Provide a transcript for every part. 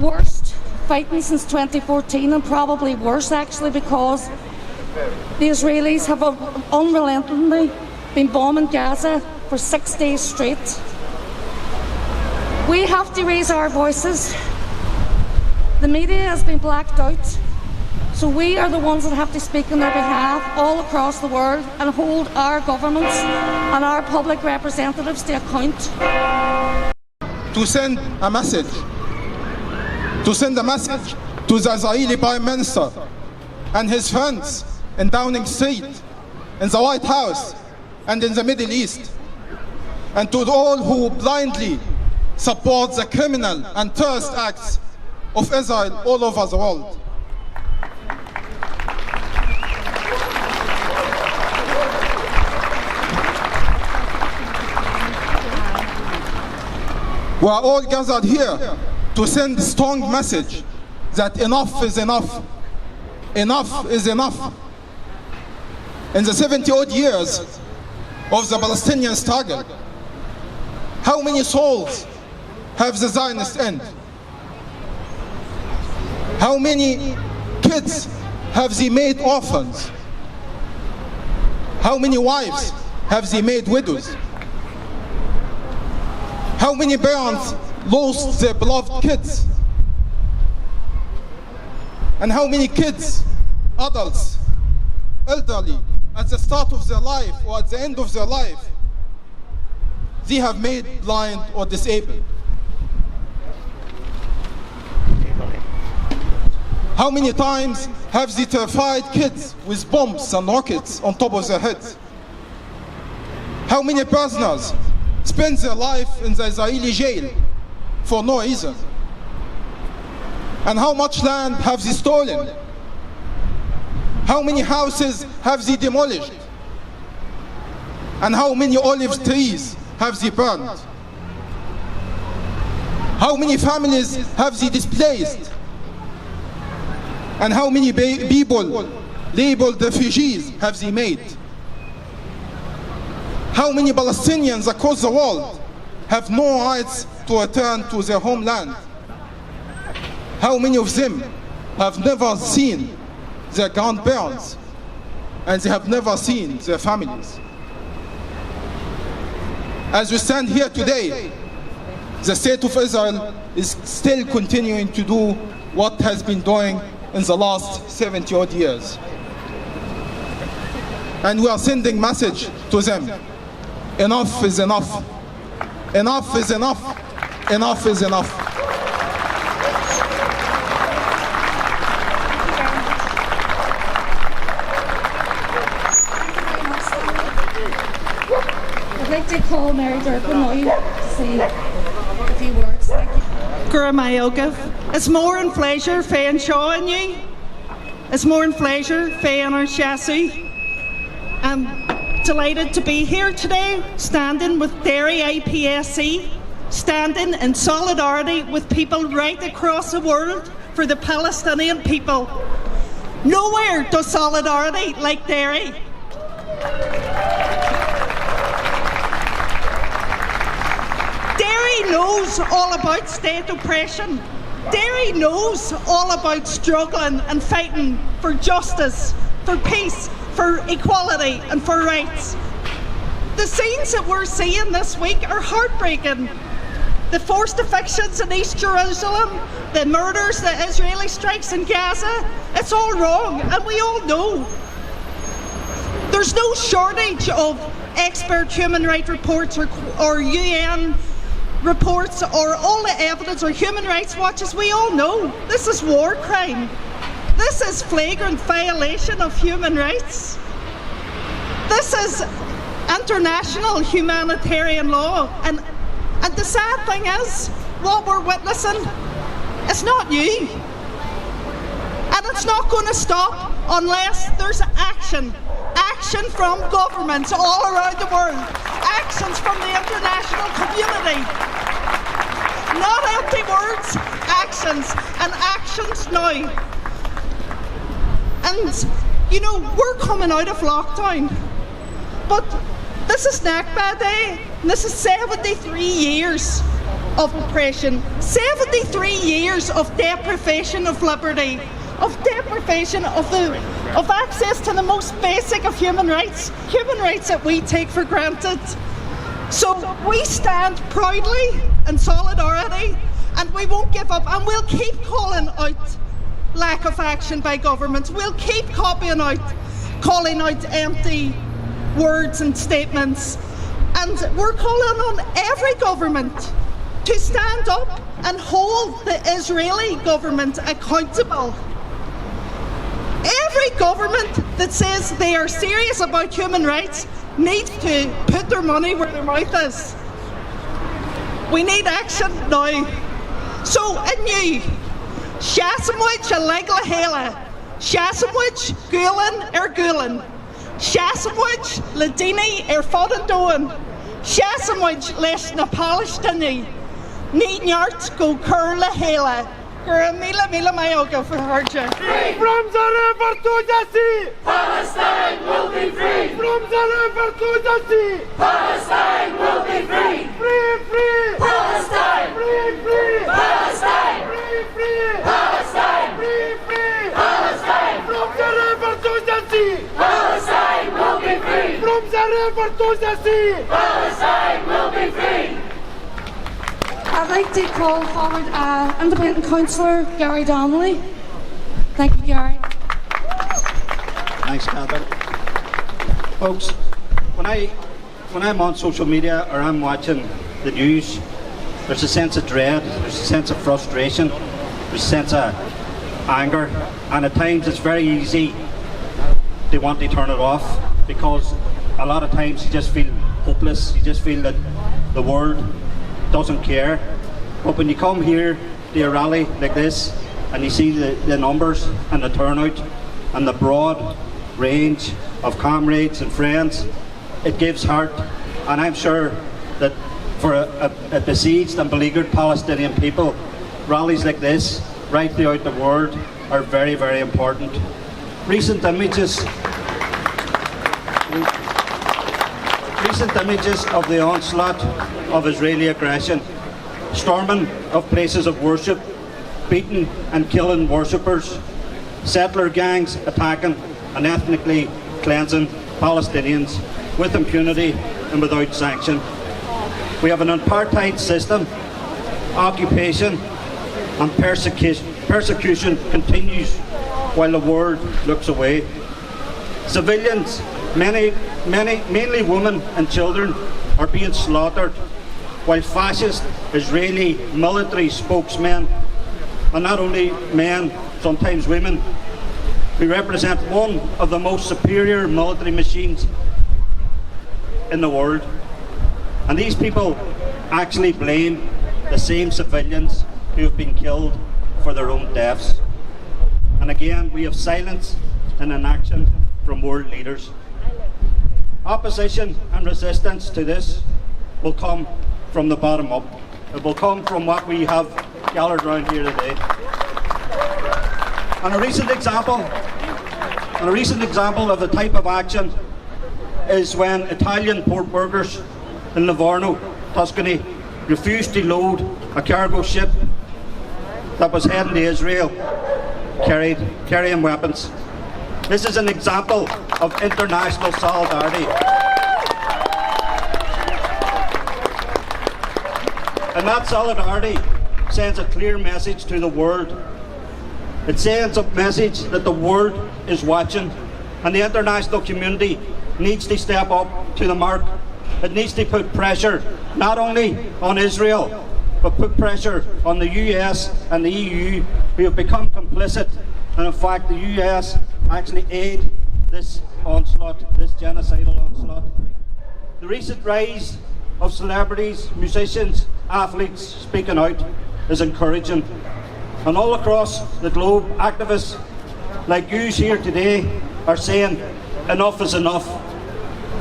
worst fighting since 2014, and probably worse actually, because the Israelis have unrelentingly been bombing Gaza for 6 days straight. We have to raise our voices. The media has been blacked out, so we are the ones that have to speak on their behalf all across the world and hold our governments and our public representatives to account. To send a message to the Israeli Prime Minister and his friends in Downing Street, in the White House, and in the Middle East, and to all who blindly support the criminal and terrorist acts of Israel all over the world. We are all gathered here to send a strong message that enough is enough. Enough is enough. In the 70-odd years of the Palestinian struggle, how many souls have the Zionist end? How many kids have they made orphans? How many wives have they made widows? How many parents lost their beloved kids? And how many kids, adults, elderly, at the start of their life or at the end of their life, they have made blind or disabled? How many times have they terrified kids with bombs and rockets on top of their heads? How many prisoners spend their life in the Israeli jail for no reason? And how much land have they stolen? How many houses have they demolished? And how many olive trees have they burned? How many families have they displaced? And how many people labeled refugees have they made? How many Palestinians across the world have no rights to return to their homeland? How many of them have never seen their grandparents, and they have never seen their families? As we stand here today, the state of Israel is still continuing to do what has been doing in the last 70-odd years. And we are sending message to them. Enough is enough. Enough is enough. Enough is enough. I'd like to call Mary Durkin now to say a few words. Thank you. It's more in pleasure fan showing you. It's more in pleasure fan or chassis. I'm delighted to be here today, standing with Derry IPSC, standing in solidarity with people right across the world for the Palestinian people. Nowhere does solidarity like Derry. Derry knows all about state oppression. Derry knows all about struggling and fighting for justice, for peace, for equality and for rights. The scenes that we're seeing this week are heartbreaking. The forced evictions in East Jerusalem, the murders, the Israeli strikes in Gaza, it's all wrong, and we all know. There's no shortage of expert human rights reports or UN reports or all the evidence or Human Rights Watch, as we all know. This is war crime. This is flagrant violation of human rights. This is international humanitarian law. And the sad thing is, what we're witnessing is not new. And it's not going to stop unless there's action. Action from governments all around the world. Actions from the international community. Not empty words, actions, and actions now. And, you know, we're coming out of lockdown, but this is Nakba Day, and this is 73 years of oppression, 73 years of deprivation of liberty, of deprivation of access to the most basic of human rights that we take for granted. So we stand proudly in solidarity, and we won't give up, and we'll keep calling out lack of action by governments. We'll keep calling out empty words and statements, and we're calling on every government to stand up and hold the Israeli government accountable. Every government that says they are serious about human rights needs to put their money where their mouth is. We need action now. So, in you, Shasamwich a legla hela, Shasamwich Gulen Gulen, Shasamwich Ladini Fodandoan, Shasamwich Les na Palestine, Ninyart go Kurla hela. Mila Mayoga for Harja. From the river to the sea, Palestine will be free. From the river to the sea, Palestine will be free. Free, free. Palestine. Free, free. Palestine. Free, free. Palestine. Free, free. Palestine. From the river to the sea, Palestine will be free. From the river to the sea, Palestine will be free. I'd like to call forward Independent Councillor Gary Donnelly. Thank you, Gary. Thanks, Catherine. Folks, when I'm on social media or I'm watching the news, there's a sense of dread, there's a sense of frustration, there's a sense of anger, and at times it's very easy to want to turn it off, because a lot of times you just feel hopeless, you just feel that the world doesn't care. But when you come here to a rally like this and you see the numbers and the turnout and the broad range of comrades and friends, it gives heart. And I'm sure that for a besieged and beleaguered Palestinian people, rallies like this right throughout the world are very, very important. Recent images of the onslaught of Israeli aggression, storming of places of worship, beating and killing worshippers, settler gangs attacking and ethnically cleansing Palestinians with impunity and without sanction. We have an apartheid system, occupation and persecution continues while the world looks away. Civilians, mainly women and children, are being slaughtered, while fascist Israeli military spokesmen, and not only men, sometimes women, who represent one of the most superior military machines in the world. And these people actually blame the same civilians who have been killed for their own deaths. And again, we have silence and inaction from world leaders. Opposition and resistance to this will come from the bottom up. It will come from what we have gathered around here today. And a recent example of the type of action is when Italian port workers in Livorno, Tuscany, refused to load a cargo ship that was heading to Israel, carrying weapons. This is an example of international solidarity. And that solidarity sends a clear message to the world. It sends a message that the world is watching, and the international community needs to step up to the mark. It needs to put pressure not only on Israel, but put pressure on the US and the EU, who have become complicit. And in fact, the US actually aid this onslaught, this genocidal onslaught. The recent rise of celebrities, musicians, athletes speaking out is encouraging. And all across the globe, activists like you here today are saying enough is enough.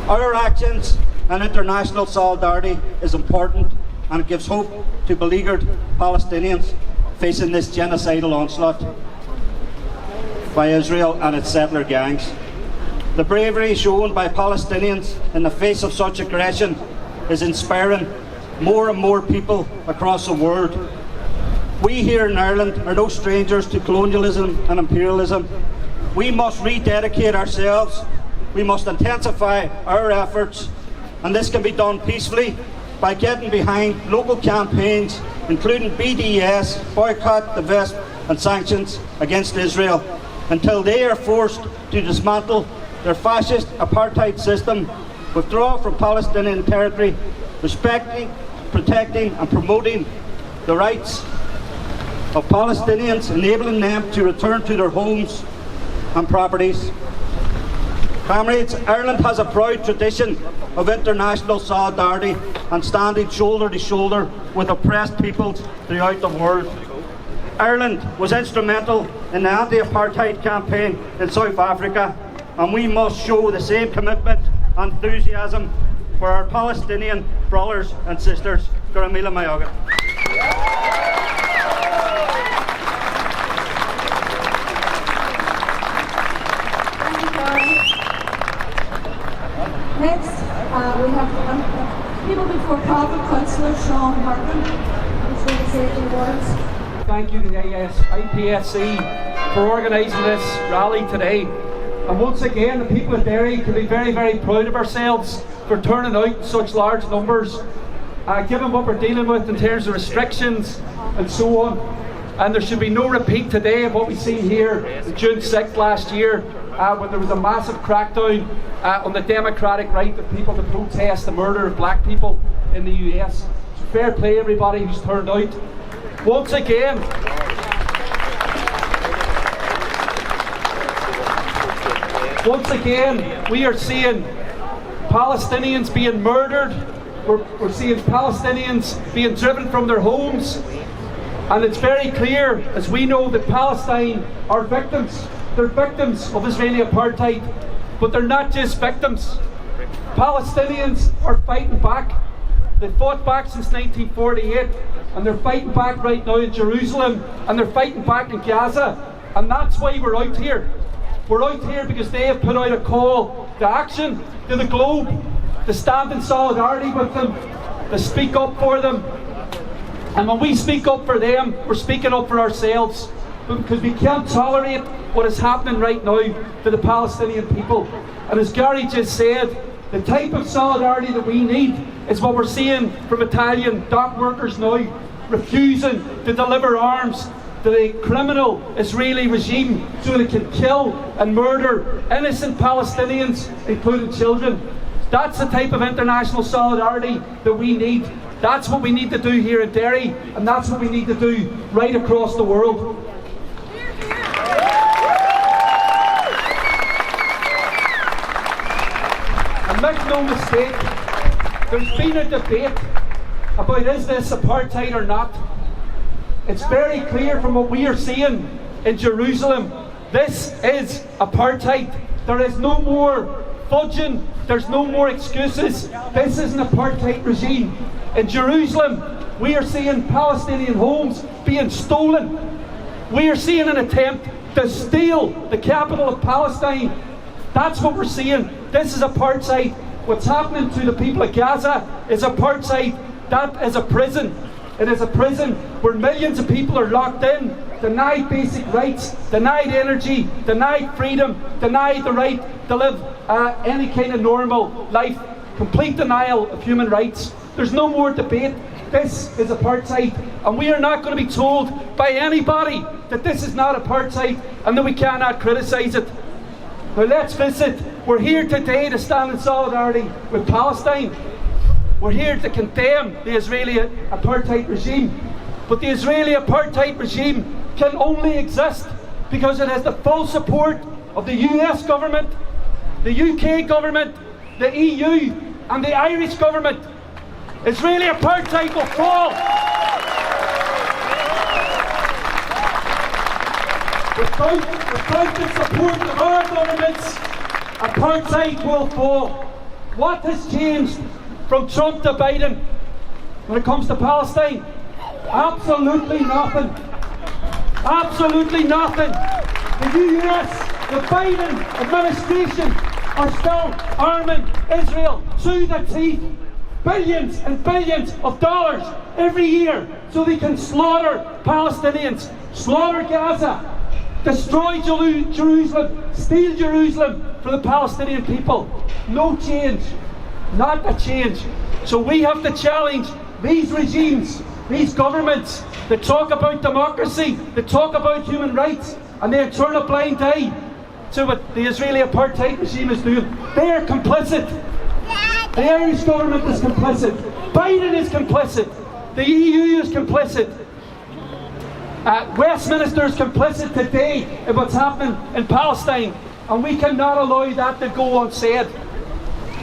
Our actions and international solidarity is important, and it gives hope to beleaguered Palestinians facing this genocidal onslaught by Israel and its settler gangs. The bravery shown by Palestinians in the face of such aggression is inspiring more and more people across the world. We here in Ireland are no strangers to colonialism and imperialism. We must rededicate ourselves. We must intensify our efforts, and this can be done peacefully by getting behind local campaigns, including BDS, boycott, divest and sanctions against Israel, until they are forced to dismantle their fascist apartheid system, withdraw from Palestinian territory, respecting, protecting and promoting the rights of Palestinians, enabling them to return to their homes and properties. Comrades, Ireland has a proud tradition of international solidarity and standing shoulder to shoulder with oppressed peoples throughout the world. Ireland was instrumental in the anti-apartheid campaign in South Africa, and we must show the same commitment and enthusiasm for our Palestinian brothers and sisters. Garamila Mayoga. Next, we have people before Province Councillor Sean Harkin, who's going to say a few words. Thank you to the IPSC for organising this rally today. And once again, the people of Derry can be very, very proud of ourselves for turning out in such large numbers, given what we're dealing with in terms of restrictions and so on. And there should be no repeat today of what we've seen here on June 6th last year, when there was a massive crackdown on the democratic right of people to protest the murder of black people in the US. So fair play everybody who's turned out. Once again, we are seeing Palestinians being murdered. We're seeing Palestinians being driven from their homes. And it's very clear, as we know, that Palestine are victims. They're victims of Israeli apartheid, but they're not just victims. Palestinians are fighting back. They fought back since 1948, and they're fighting back right now in Jerusalem, and they're fighting back in Gaza. And that's why we're out here. We're out here because they have put out a call to action to the globe, to stand in solidarity with them, to speak up for them. And when we speak up for them, we're speaking up for ourselves, because we can't tolerate what is happening right now to the Palestinian people. And as Gary just said, the type of solidarity that we need is what we're seeing from Italian dock workers now, refusing to deliver arms to the criminal Israeli regime so they can kill and murder innocent Palestinians, including children. That's the type of international solidarity that we need. That's what we need to do here in Derry, and that's what we need to do right across the world. And make no mistake, there's been a debate about is this apartheid or not. It's very clear from what we are seeing in Jerusalem, this is apartheid. There is no more fudging, there's no more excuses. This is an apartheid regime. In Jerusalem, we are seeing Palestinian homes being stolen. We are seeing an attempt to steal the capital of Palestine. That's what we're seeing. This is apartheid. What's happening to the people of Gaza is apartheid. That is a prison. It is a prison where millions of people are locked in, denied basic rights, denied energy, denied freedom, denied the right to live any kind of normal life. Complete denial of human rights. There's no more debate. This is apartheid, and we are not going to be told by anybody that this is not apartheid and that we cannot criticise it. Now let's face it, we're here today to stand in solidarity with Palestine. We're here to condemn the Israeli apartheid regime. But the Israeli apartheid regime can only exist because it has the full support of the US government, the UK government, the EU and the Irish government. Israeli apartheid will fall. Without the support of our governments, apartheid will fall. What has changed from Trump to Biden when it comes to Palestine? Absolutely nothing. Absolutely nothing. The US, the Biden administration are still arming Israel to the teeth. billions and billions of dollars every year so they can slaughter Palestinians, slaughter Gaza, destroy Jerusalem, steal Jerusalem for the Palestinian people. No change, not a change. So we have to challenge these regimes, these governments that talk about democracy, that talk about human rights, and they turn a blind eye to what the Israeli apartheid regime is doing. They are complicit. The Irish government is complicit. Biden is complicit. The EU is complicit. Westminster is complicit today in what's happening in Palestine, and we cannot allow that to go unsaid.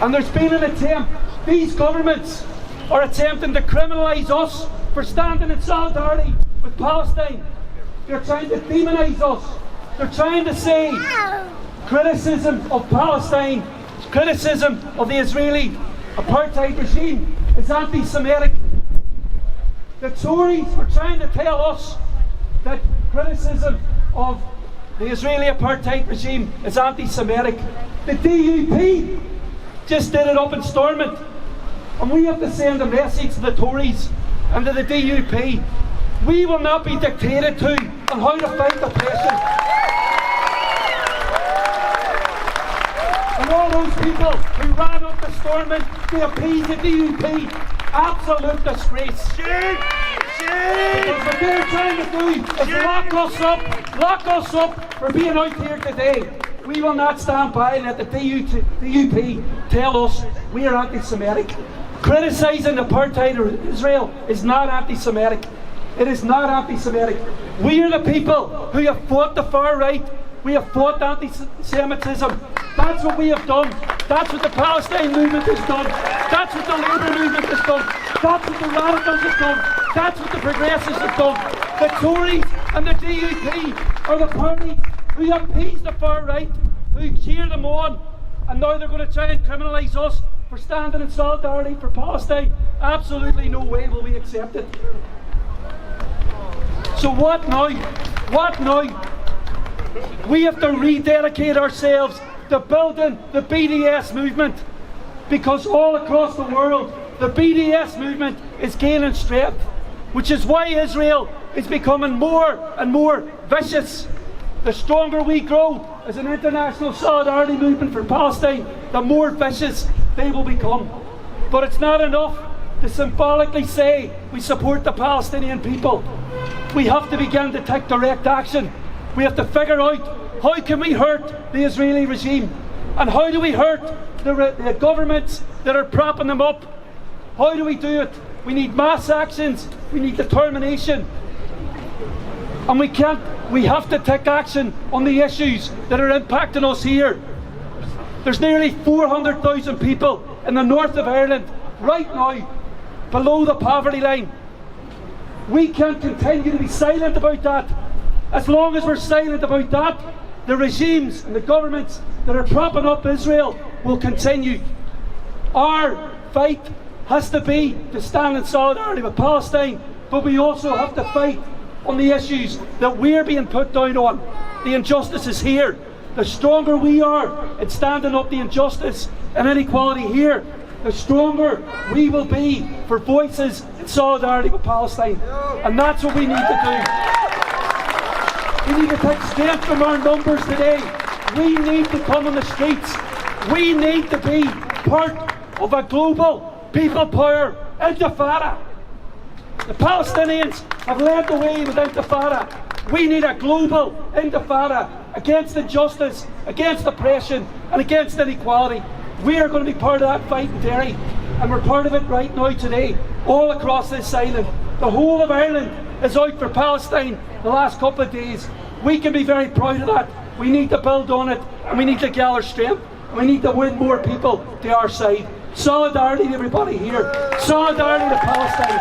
And there's been an attempt. These governments are attempting to criminalise us for standing in solidarity with Palestine. They're trying to demonise us. They're trying to say criticism of Palestine, criticism of the Israeli apartheid regime is anti-Semitic. The Tories are trying to tell us that criticism of the Israeli apartheid regime is anti-Semitic. The DUP just did it up in Stormont, and we have to send a message to the Tories and to the DUP. We will not be dictated to on how to fight oppression. And all those people who ran up to Stormont to appease the DUP, absolute disgrace. Because what they're trying to do is lock us up for being out here today. We will not stand by and let the DUP tell us we are anti-Semitic. Criticising apartheid or Israel is not anti-Semitic. It is not anti-Semitic. We are the people who have fought the far right. We have fought anti-Semitism. That's what we have done. That's what the Palestine movement has done. That's what the Labour movement has done. That's what the radicals have done. That's what the progressives have done. The Tories and the DUP are the parties who appease the far right, who cheer them on, and now they're going to try and criminalise us for standing in solidarity for Palestine. Absolutely no way will we accept it. So what now? What now? We have to rededicate ourselves to building the BDS movement, because all across the world the BDS movement is gaining strength, which is why Israel is becoming more and more vicious. The stronger we grow as an international solidarity movement for Palestine, the more vicious they will become. But it's not enough to symbolically say we support the Palestinian people. We have to begin to take direct action. We have to figure out how can we hurt the Israeli regime, and how do we hurt the governments that are propping them up. How do we do it? We need mass actions, we need determination, and we have to take action on the issues that are impacting us here. There's nearly 400,000 people in the north of Ireland right now below the poverty line. We can't continue to be silent about that. As long as we're silent about that, the regimes and the governments that are propping up Israel will continue. Our fight has to be to stand in solidarity with Palestine, but we also have to fight on the issues that we're being put down on. The injustices here. The stronger we are in standing up the injustice and inequality here, the stronger we will be for voices in solidarity with Palestine. And that's what we need to do. We need to take strength from our numbers today. We need to come on the streets. We need to be part of a global people power intifada. The Palestinians have led the way with intifada. We need a global intifada against injustice, against oppression, and against inequality. We are going to be part of that fight in Derry, and we're part of it right now today, all across this island. The whole of Ireland is out for Palestine the last couple of days. We can be very proud of that. We need to build on it, and we need to gather strength, and we need to win more people to our side. Solidarity to everybody here. Solidarity to Palestine.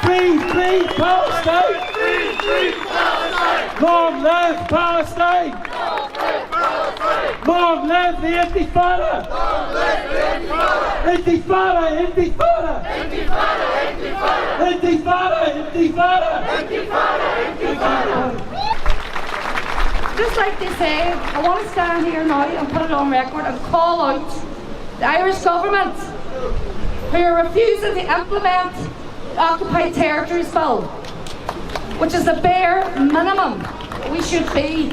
Free, free Palestine! Free, free Palestine! Long live Palestine! Long live Palestine! Long live the Intifada! Long live the Intifada! Intifada! Intifada! Intifada! Intifada! Intifada! Intifada! Intifada! Just like they say, I want to stand here now and put it on record and call out the Irish government who are refusing to implement the Occupied Territories Bill, which is the bare minimum we should be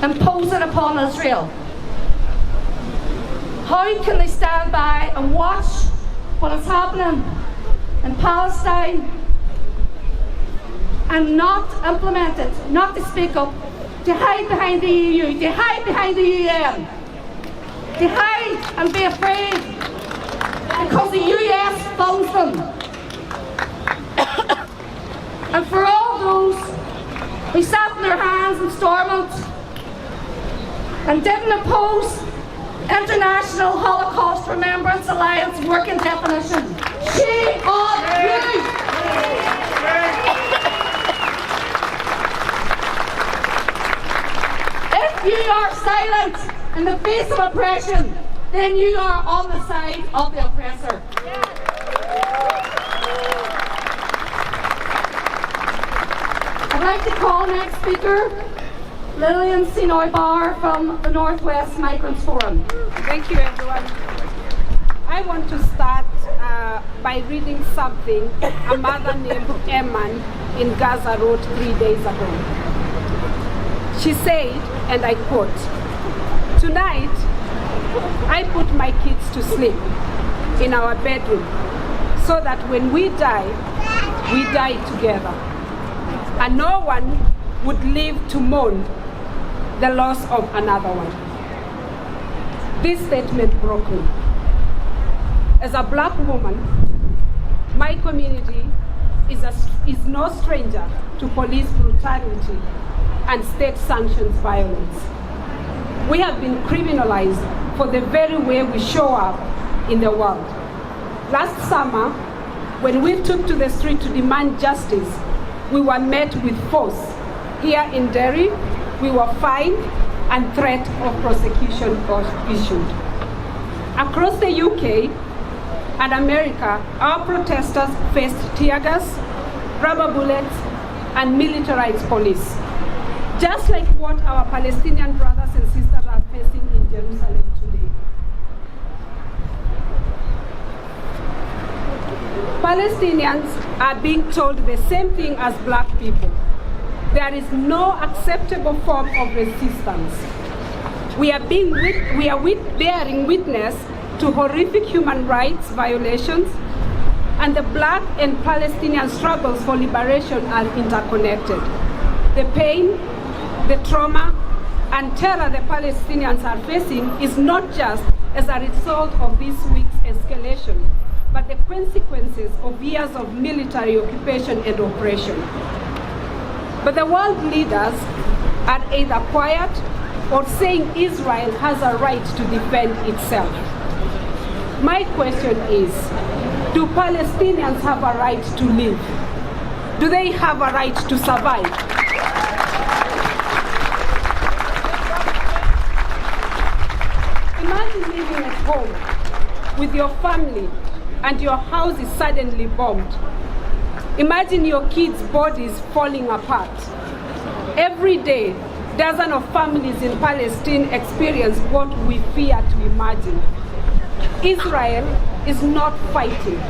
imposing upon Israel. How can they stand by and watch what is happening in Palestine and not implement it, not to speak up, to hide behind the EU, to hide behind the UN, to hide and be afraid because the US funds them? And for all those who sat in their hands in Stormont and didn't oppose International Holocaust Remembrance Alliance working definition, shame on you! If you are silent in the face of oppression, then you are on the side of the oppressor. I'd like to call next speaker Lillian Sinoy-Barr from the Northwest Migrants Forum. Thank you, everyone. I want to start by reading something a mother named Eman in Gaza wrote 3 days ago. She said, and I quote, "Tonight, I put my kids to sleep in our bedroom so that when we die together. And no one would live to mourn the loss of another one." This statement broke me. As a black woman, my community is no stranger to police brutality and state-sanctioned violence. We have been criminalized for the very way we show up in the world. Last summer, when we took to the street to demand justice, we were met with force. Here in Derry, we were fined and threat of prosecution was issued. Across the UK and America, our protesters faced tear gas, rubber bullets, and militarized police, just like what our Palestinian brothers and sisters are facing in Jerusalem today. Palestinians are being told the same thing as black people. There is no acceptable form of resistance. We are bearing witness to horrific human rights violations, and the black and Palestinian struggles for liberation are interconnected. The pain, the trauma, and terror the Palestinians are facing is not just as a result of this week's escalation, but the consequences of years of military occupation and oppression. But the world leaders are either quiet or saying Israel has a right to defend itself. My question is, do Palestinians have a right to live? Do they have a right to survive? Imagine living at home with your family and your house is suddenly bombed. Imagine your kids' bodies falling apart. Every day, dozens of families in Palestine experience what we fear to imagine. Israel is not fighting.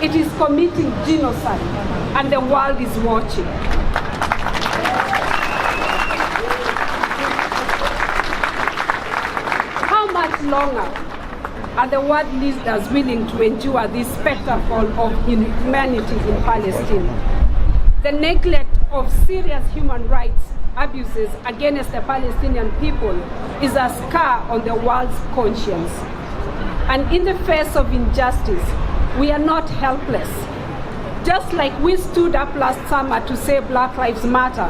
It is committing genocide, and the world is watching. How much longer are the world leaders willing to endure this spectacle of inhumanity in Palestine? The neglect of serious human rights abuses against the Palestinian people is a scar on the world's conscience. And in the face of injustice, we are not helpless. Just like we stood up last summer to say Black Lives Matter,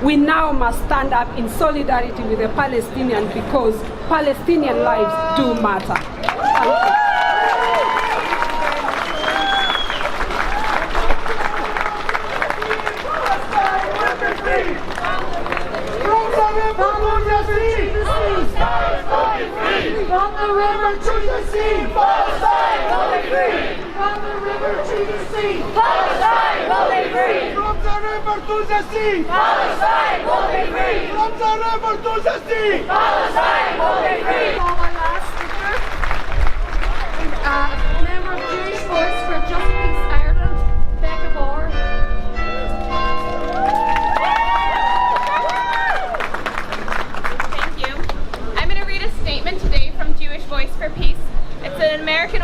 we now must stand up in solidarity with the Palestinians because Palestinian lives do matter. Thank you. From the river to the sea, Palestine will be free. From the river to the sea, Palestine will be free. From the river to the sea, Palestine will be free. from the river to the sea. Palestine will be free. Call my last speaker, a member of the Jewish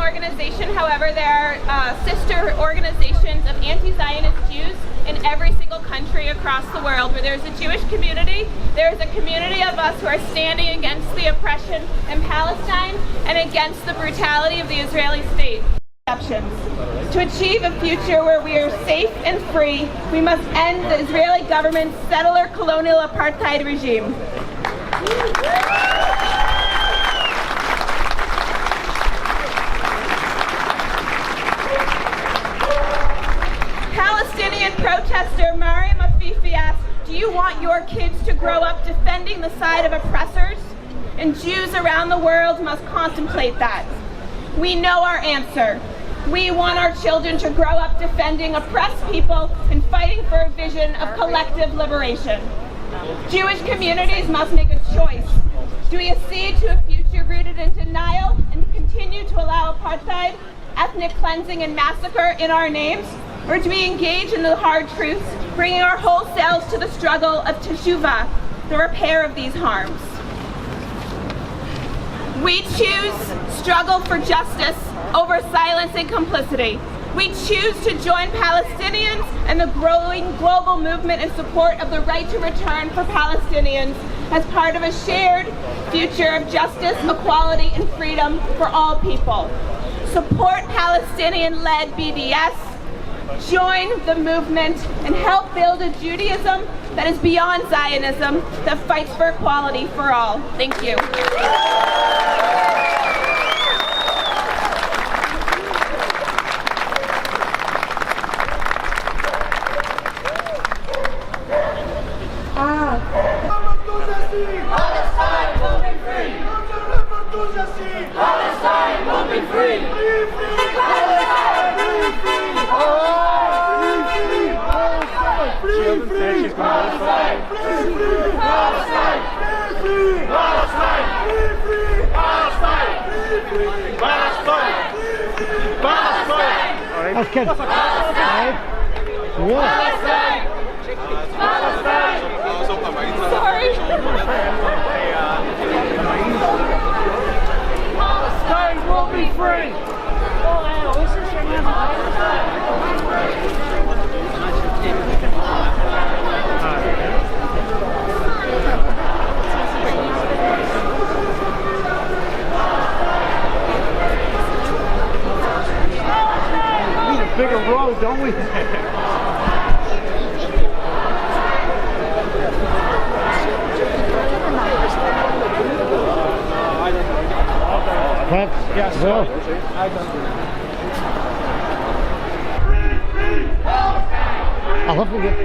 organization, however, there are sister organizations of anti-Zionist Jews in every single country across the world. Where there's a Jewish community, there's a community of us who are standing against the oppression in Palestine and against the brutality of the Israeli state. To achieve a future where we are safe and free, we must end the Israeli government's settler colonial apartheid regime. Palestinian protester Mariam Afifi asked, do you want your kids to grow up defending the side of oppressors? And Jews around the world must contemplate that. We know our answer. We want our children to grow up defending oppressed people and fighting for a vision of collective liberation. Jewish communities must make a choice. Do we accede to a future rooted in denial and continue to allow apartheid, ethnic cleansing, and massacre in our names? Or do we engage in the hard truths, bringing our whole selves to the struggle of teshuvah, the repair of these harms? We choose struggle for justice over silence and complicity. We choose to join Palestinians in the growing global movement in support of the right to return for Palestinians as part of a shared future of justice, equality, and freedom for all people. Support Palestinian-led BDS, join the movement, and help build a Judaism that is beyond Zionism, that fights for equality for all. Thank you. Palestine will be free! Palestine will be free! Palestine will be free! Palestine! Palestine! Let's get Palestine! Sorry. Palestine will be free! We need a bigger road, don't we? Yes, well. I'll have to get